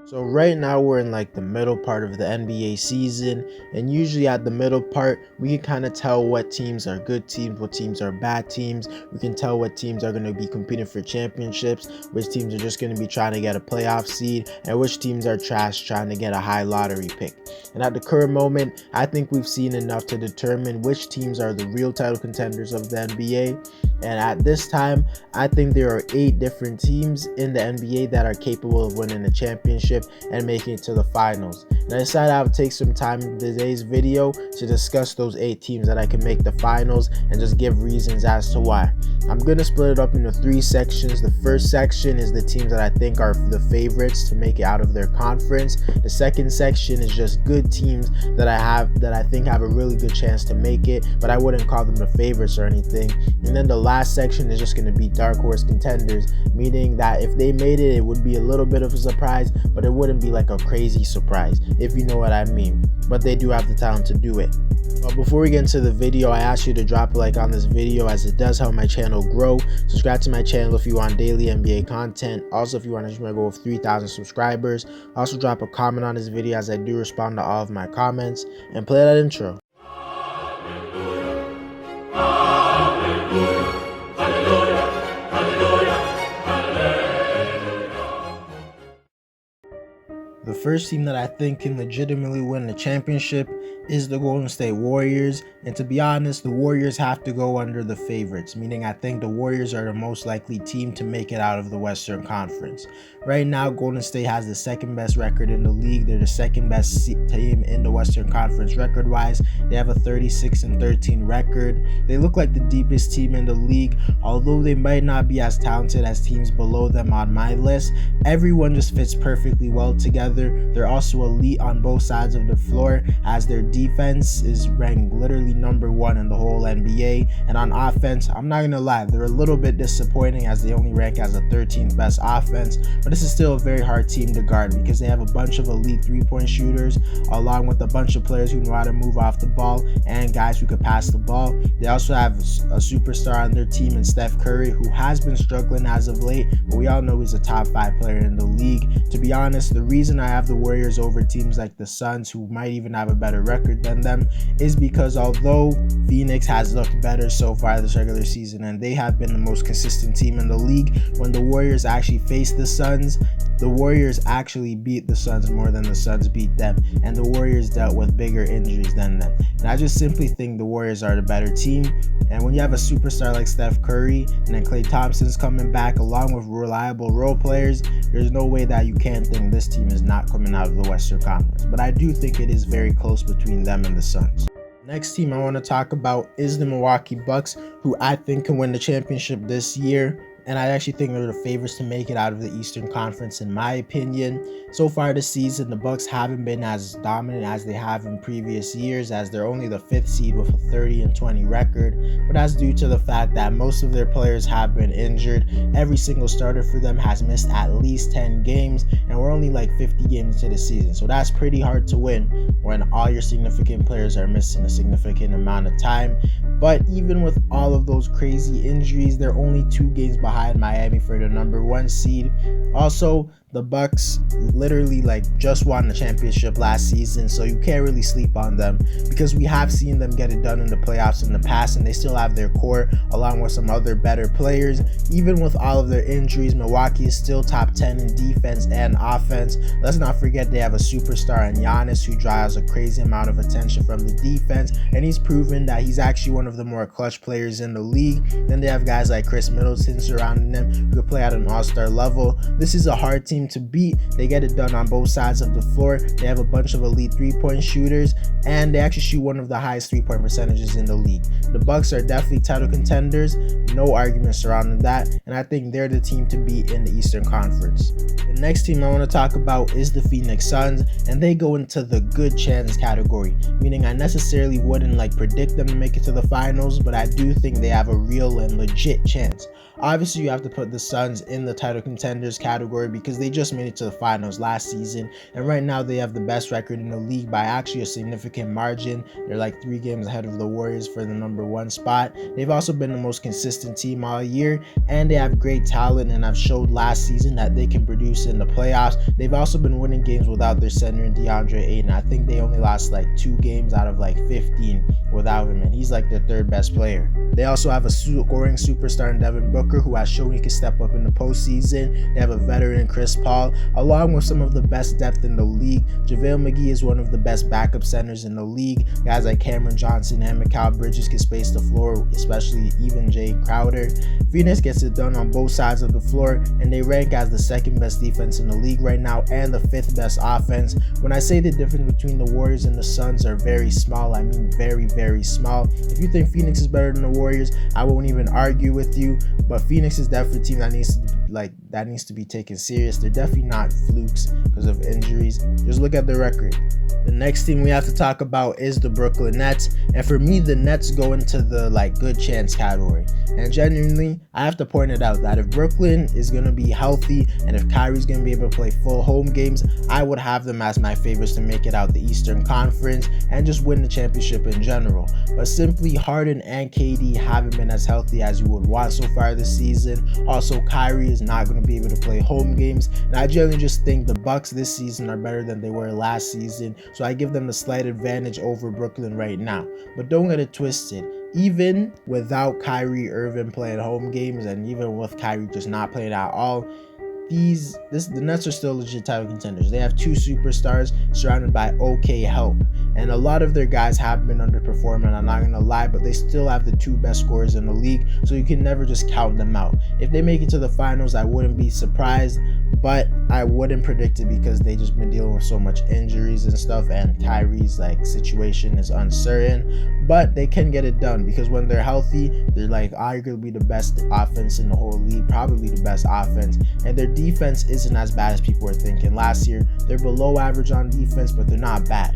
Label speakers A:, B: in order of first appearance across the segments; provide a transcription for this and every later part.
A: So right now we're in like the middle part of the NBA season, and usually at the middle part we can kind of tell what teams are good teams, what teams are bad teams. We can tell what teams are going to be competing for championships, which teams are just going to be trying to get a playoff seed, and which teams are trash trying to get a high lottery pick. And at the current moment, I think we've seen enough to determine which teams are the real title contenders of the NBA. And at this time, I think there are 8 different teams in the NBA that are capable of winning a championship and making it to the finals. And I decided I would take some time in today's video to discuss those 8 teams that I can make the finals and just give reasons as to why. I'm going to split it up into 3 sections. The first section is the teams that I think are the favorites to make it out of their conference. The second section is just good teams that I think have a really good chance to make it, but I wouldn't call them the favorites or anything. And then the last section is just going to be dark horse contenders, meaning that if they made it, it would be a little bit of a surprise, but it wouldn't be like a crazy surprise, if you know what I mean. But they do have the talent to do it. But before we get into the video, I ask you to drop a like on this video, as it does help my channel grow. Subscribe to my channel if you want daily NBA content. Also, if you want to reach my goal of 3,000 subscribers. Also drop a comment on this video, as I do respond to all of my comments. And play that intro. The first team that I think can legitimately win the championship is the Golden State Warriors, and to be honest, the Warriors have to go under the favorites, meaning I think the Warriors are the most likely team to make it out of the Western Conference. Right now, Golden State has the second best record in the league. They're the second best team in the Western Conference record-wise. They have a 36-13 record. They look like the deepest team in the league, although they might not be as talented as teams below them on my list. Everyone just fits perfectly well together. They're also elite on both sides of the floor, as their defense is ranked literally number 1 in the whole NBA. And on offense, I'm not gonna lie, they're a little bit disappointing, as they only rank as the 13th best offense, but this is still a very hard team to guard because they have a bunch of elite 3-point shooters, along with a bunch of players who know how to move off the ball and guys who could pass the ball. They also have a superstar on their team in Steph Curry, who has been struggling as of late, but we all know he's a top 5 player in the league. To be honest, the reason I have the Warriors over teams like the Suns, who might even have a better record than them, is because although Phoenix has looked better so far this regular season and they have been the most consistent team in the league, when the Warriors actually face the Suns, the Warriors actually beat the Suns more than the Suns beat them, and the Warriors dealt with bigger injuries than them. And I just simply think the Warriors are the better team. And when you have a superstar like Steph Curry and then Klay Thompson's coming back along with reliable role players, there's no way that you can't think this team is not coming out of the Western Conference. But I do think it is very close between them and the Suns. Next team I want to talk about is the Milwaukee Bucks, who I think can win the championship this year. And I actually think they're the favorites to make it out of the Eastern Conference, in my opinion. So far this season, the Bucks haven't been as dominant as they have in previous years, as they're only the 5th seed with a 30-20 record. But that's due to the fact that most of their players have been injured. Every single starter for them has missed at least 10 games, and we're only like 50 games into the season. So that's pretty hard to win when all your significant players are missing a significant amount of time. But even with all of those crazy injuries, they're only 2 games behind Miami for the number 1 seed. Also, the Bucks literally just won the championship last season, so you can't really sleep on them, because we have seen them get it done in the playoffs in the past, and they still have their core along with some other better players. Even with all of their injuries, Milwaukee is still top 10 in defense and offense. Let's not forget they have a superstar in Giannis, who draws a crazy amount of attention from the defense, and he's proven that he's actually one of the more clutch players in the league. Then they have guys like Chris Middleton surrounding them, who could play at an all-star level. This is a hard team to beat. They get it done on both sides of the floor. They have a bunch of elite 3-point shooters, and they actually shoot one of the highest 3-point percentages in the league. The Bucks are definitely title contenders, no argument surrounding that, and I think they're the team to beat in the Eastern Conference. The next team I want to talk about is the Phoenix Suns, and they go into the good chance category, meaning I necessarily wouldn't predict them to make it to the finals, but I do think they have a real and legit chance. Obviously, you have to put the Suns in the title contenders category because they they just made it to the finals last season, and right now they have the best record in the league by actually a significant margin. They're like 3 games ahead of the Warriors for the number 1 spot. They've also been the most consistent team all year, and they have great talent, and have showed last season that they can produce in the playoffs. They've also been winning games without their center in DeAndre Ayton. I think they only lost like 2 games out of like 15 without him, and he's like their 3rd best player. They also have a scoring superstar in Devin Booker, who has shown he can step up in the postseason. They have a veteran Chris Paul, along with some of the best depth in the league. JaVale McGee is one of the best backup centers in the league. Guys like Cameron Johnson and Mikal Bridges can space the floor, especially even Jay Crowder. Phoenix gets it done on both sides of the floor, and they rank as the 2nd best defense in the league right now and the 5th best offense. When I say the difference between the Warriors and the Suns are very small, I mean very, very small. If you think Phoenix is better than the Warriors, I won't even argue with you, but Phoenix is definitely a team that needs to be taken serious. They're definitely not flukes because of injuries. Just look at the record. The next team we have to talk about is the Brooklyn Nets, and for me, the Nets go into the good chance category. And genuinely, I have to point it out that if Brooklyn is going to be healthy and if Kyrie's going to be able to play full home games, I would have them as my favorites to make it out the Eastern Conference and just win the championship in general. But simply, Harden and KD haven't been as healthy as you would want so far this season. Also, Kyrie is not going to be able to play home games, and I generally just think the Bucks this season are better than they were last season, so I give them the slight advantage over Brooklyn right now. But don't get it twisted. Even without Kyrie Irving playing home games, and even with Kyrie just not playing at all, the Nets are still legit title contenders. They have 2 superstars surrounded by okay help, and a lot of their guys have been underperforming, I'm not gonna lie, but they still have the 2 best scorers in the league, so you can never just count them out. If they make it to the finals, I wouldn't be surprised, but I wouldn't predict it because they just been dealing with so much injuries and stuff, and Kyrie's situation is uncertain. But they can get it done because when they're healthy, they're arguably the best offense in the whole league, probably the best offense, and their defense isn't as bad as people were thinking. Last year, they're below average on defense, but they're not bad.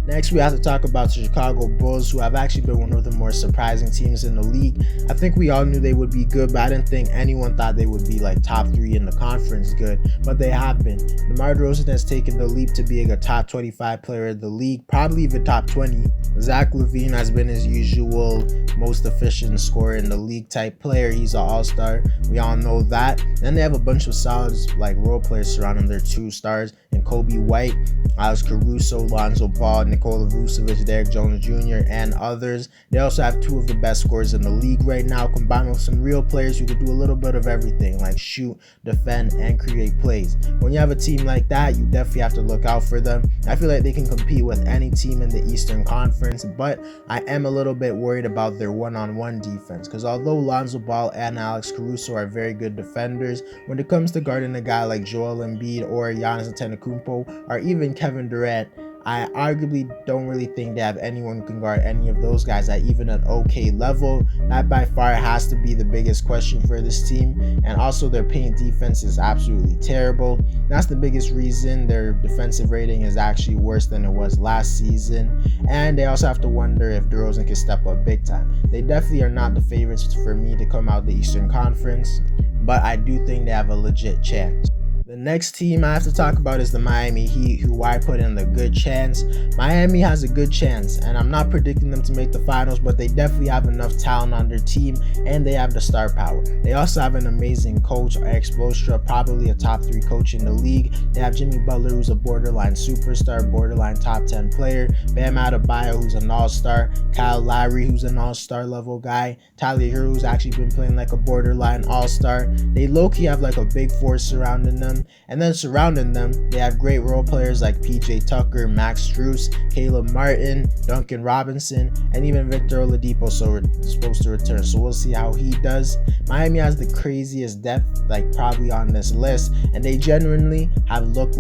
A: Next, we have to talk about the Chicago Bulls, who have actually been one of the more surprising teams in the league. I think we all knew they would be good, but I didn't think anyone thought they would be top 3 in the conference good, but they have been. DeMar DeRozan has taken the leap to being a top 25 player in the league, probably even top 20. Zach LaVine has been his usual most efficient scorer in the league type player. He's an all-star. We all know that. And they have a bunch of solid role players surrounding their 2 stars in Kobe White, Alex Caruso, Lonzo Ball, Nikola Vucevic, Derrick Jones Jr., and others. They also have 2 of the best scorers in the league right now, combined with some real players who could do a little bit of everything, like shoot, defend, and create plays. When you have a team like that, you definitely have to look out for them. I feel like they can compete with any team in the Eastern Conference, but I am a little bit worried about their one-on-one defense, because although Lonzo Ball and Alex Caruso are very good defenders, when it comes to guarding a guy like Joel Embiid or Giannis Antetokounmpo or even Kevin Durant, I arguably don't really think they have anyone who can guard any of those guys at even an okay level. That by far has to be the biggest question for this team. And also their paint defense is absolutely terrible. That's the biggest reason their defensive rating is actually worse than it was last season. And they also have to wonder if DeRozan can step up big time. They definitely are not the favorites for me to come out the Eastern Conference, but I do think they have a legit chance. The next team I have to talk about is the Miami Heat, who I put in a good chance. Miami has a good chance, and I'm not predicting them to make the finals, but they definitely have enough talent on their team, and they have the star power. They also have an amazing coach, Eric Spoelstra, probably a top 3 coach in the league. They have Jimmy Butler, who's a borderline superstar, borderline top 10 player. Bam Adebayo, who's an all-star. Kyle Lowry, who's an all-star level guy. Tyler Hero, who's actually been playing like a borderline all-star. They low-key have a big force surrounding them. And then surrounding them, they have great role players like PJ Tucker, Max Strus, Caleb Martin, Duncan Robinson, and even Victor Oladipo supposed to return. So we'll see how he does. Miami has the craziest depth, probably on this list, and they genuinely have looked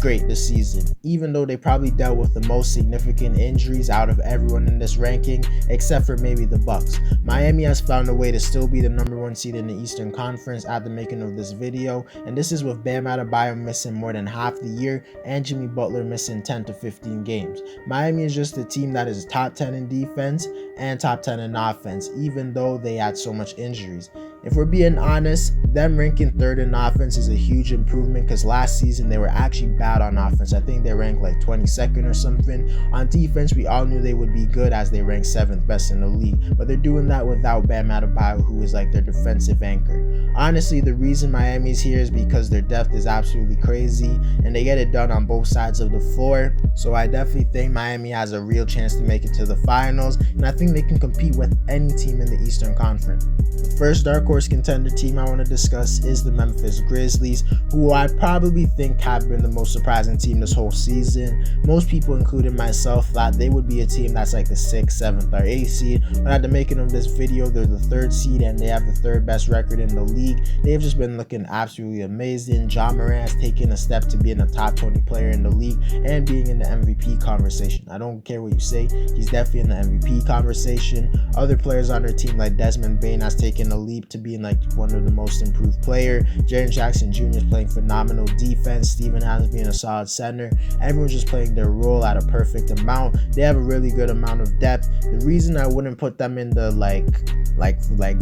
A: great this season, even though they probably dealt with the most significant injuries out of everyone in this ranking, except for maybe the Bucks. Miami has found a way to still be the number 1 seed in the Eastern Conference at the making of this video, and this is with Bam Adebayo missing more than half the year and Jimmy Butler missing 10 to 15 games. Miami is just a team that is top 10 in defense and top 10 in offense, even though they had so much injuries. If we're being honest, them ranking third in offense is a huge improvement because last season they were actually bad on offense. I think they ranked like 22nd or something. On defense, we all knew they would be good as they ranked 7th best in the league, but they're doing that without Bam Adebayo, who is like their defensive anchor. Honestly, the reason Miami's here is because their depth is absolutely crazy and they get it done on both sides of the floor. So I definitely think Miami has a real chance to make it to the finals, and I think they can compete with any team in the Eastern Conference. The first dark horse contender team I want to discuss is the Memphis Grizzlies, who I probably think have been the most surprising team this whole season. Most people, including myself, thought they would be a team that's like the 6th, 7th, or 8th seed, but at the making of this video, they're the 3rd seed and they have the 3rd best record in the league. They've just been looking absolutely amazing. Ja Morant has taken a step to being a top 20 player in the league and being in the MVP conversation. I don't care what you say, he's definitely in the MVP conversation. Other players on their team like Desmond Bane has taken a leap to being like one of the most improved player. Jaren Jackson Jr. is playing phenomenal defense. Steven Adams being a solid center. Everyone's just playing their role at a perfect amount. They have a really good amount of depth. The reason I wouldn't put them in the like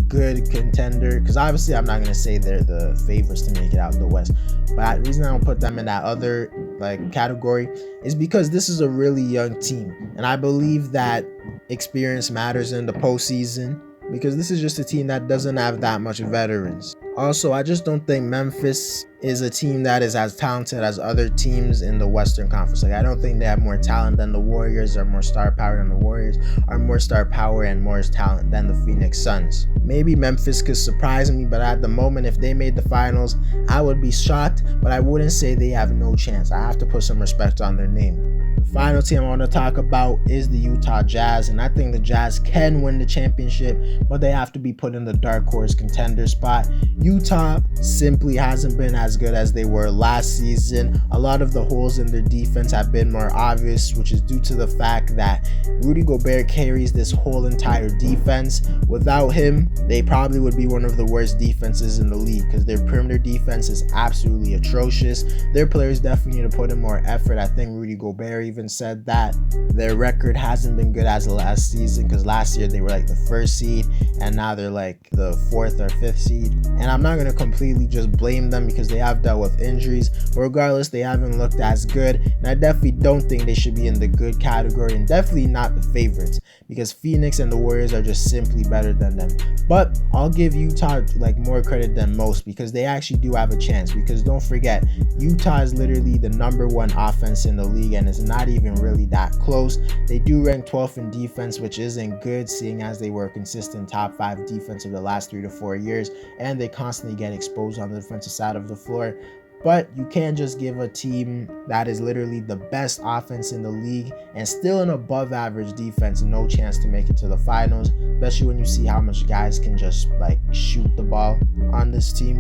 A: good contender, because obviously I'm not gonna say they're the favorites to make it out the West, but the reason I don't put them in that other like category is because this is a really young team, and I believe that experience matters in the postseason, because this is just a team that doesn't have that much veterans. Also, I just don't think Memphis is a team that is as talented as other teams in the Western Conference. Like, I don't think they have more talent than the Warriors, or more star power than the Warriors, or more star power and more talent than the Phoenix Suns. Maybe Memphis could surprise me, but at the moment, if they made the finals, I would be shocked, but I wouldn't say they have no chance. I have to put some respect on their name. The final team I want to talk about is the Utah Jazz, and I think the Jazz can win the championship, but they have to be put in the dark horse contender spot. Utah simply hasn't been as good as they were last season. A lot of the holes in their defense have been more obvious, which is due to the fact that Rudy Gobert carries this whole entire defense. Without him, they probably would be one of the worst defenses in the league, because their perimeter defense is absolutely atrocious. Their players definitely need to put in more effort. I think Rudy Gobert even said that their record hasn't been good as last season, because last year they were like the 1st seed and now they're like the 4th or 5th seed. And I'm not going to completely just blame them because they have dealt with injuries, but regardless, they haven't looked as good, and I definitely don't think they should be in the good category, and definitely not the favorites, because Phoenix and the Warriors are just simply better than them. But I'll give Utah like more credit than most, because they actually do have a chance, because don't forget, Utah is literally the #1 offense in the league, and it's not even really that close. They do rank 12th in defense, which isn't good, seeing as they were a consistent top 5 defense over the last 3 to 4 years, and they constantly get exposed on the defensive side of the floor. But you can't just give a team that is literally the best offense in the league and still an above average defense no chance to make it to the finals, especially when you see how much guys can just like shoot the ball on this team.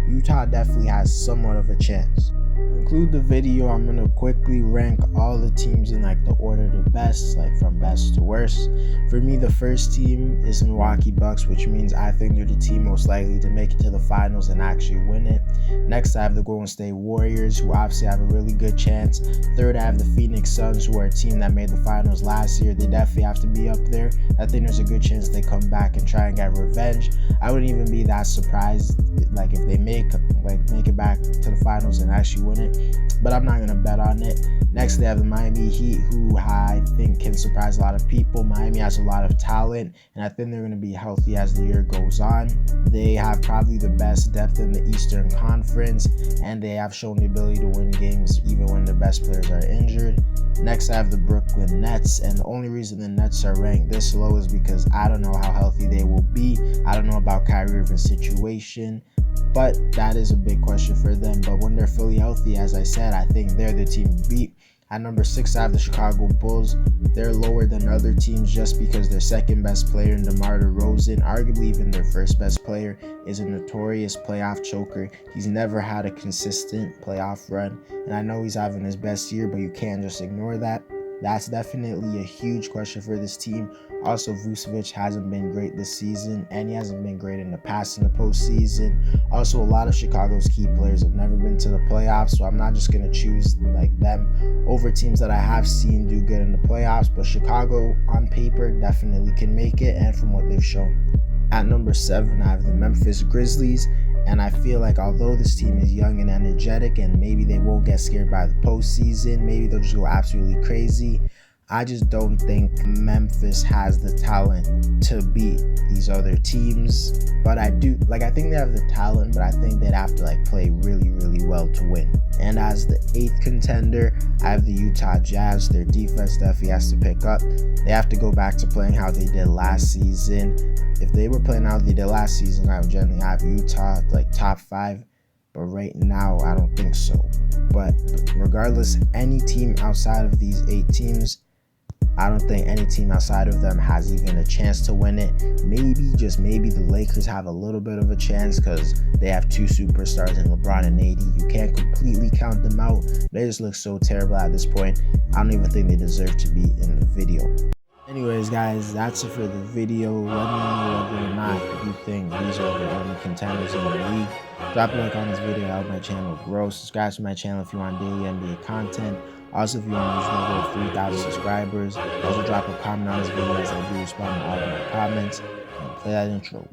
A: Utah definitely has somewhat of a chance. To conclude the video, I'm gonna quickly rank all the teams in like the order to best, like from best to worst. For me, the first team is Milwaukee Bucks, which means I think they're the team most likely to make it to the finals and actually win it. Next, I have the Golden State Warriors, who obviously have a really good chance. Third, I have the Phoenix Suns, who are a team that made the finals last year. They definitely have to be up there. I think there's a good chance they come back and try and get revenge. I wouldn't even be that surprised like if they make it back to the finals and actually win it, but I'm not gonna bet on it. Next, they have the Miami Heat, who I think can surprise a lot of people. Miami has a lot of talent, and I think they're gonna be healthy as the year goes on. They have probably the best depth in the Eastern Conference, and they have shown the ability to win games even when their best players are injured. Next, I have the Brooklyn Nets, and the only reason the Nets are ranked this low is because I don't know how healthy they will be. I don't know about Kyrie Irving's situation, but that is a big question for them. But when they're fully healthy, as I said, I think they're the team to beat. At number 6, I have the Chicago Bulls. They're lower than other teams just because their second best player in DeMar DeRozan, arguably even their first best player, is a notorious playoff choker. He's never had a consistent playoff run, and I know he's having his best year, but you can't just ignore that. That's definitely a huge question for this team. Also, Vucevic hasn't been great this season, and he hasn't been great in the past in the postseason. Also, a lot of Chicago's key players have never been to the playoffs, so I'm not just going to choose like them over teams that I have seen do good in the playoffs, but Chicago on paper definitely can make it, and from what they've shown. At number 7, I have the Memphis Grizzlies, and I feel like although this team is young and energetic and maybe they won't get scared by the postseason, maybe they'll just go absolutely crazy, I just don't think Memphis has the talent to beat these other teams. But I think they have the talent, but I think they'd have to play really, really well to win. And as the 8th contender, I have the Utah Jazz. Their defense definitely has to pick up. They have to go back to playing how they did last season. If they were playing how they did last season, I would generally have Utah top 5. But right now, I don't think so. But regardless, any team outside of these 8 teams, I don't think any team outside of them has even a chance to win it. Maybe, just maybe, the Lakers have a little bit of a chance because they have 2 superstars in LeBron and AD. You can't completely count them out. They just look so terrible at this point. I don't even think they deserve to be in the video. Anyways, guys, that's it for the video. Let me know whether or not you think these are the only contenders in the league. Drop a like on this video to help my channel grow. Subscribe to my channel if you want daily NBA content. Also, if you want to reach my goal of 3,000 subscribers, also drop a comment on this video as I do respond to all of my comments. And play that intro.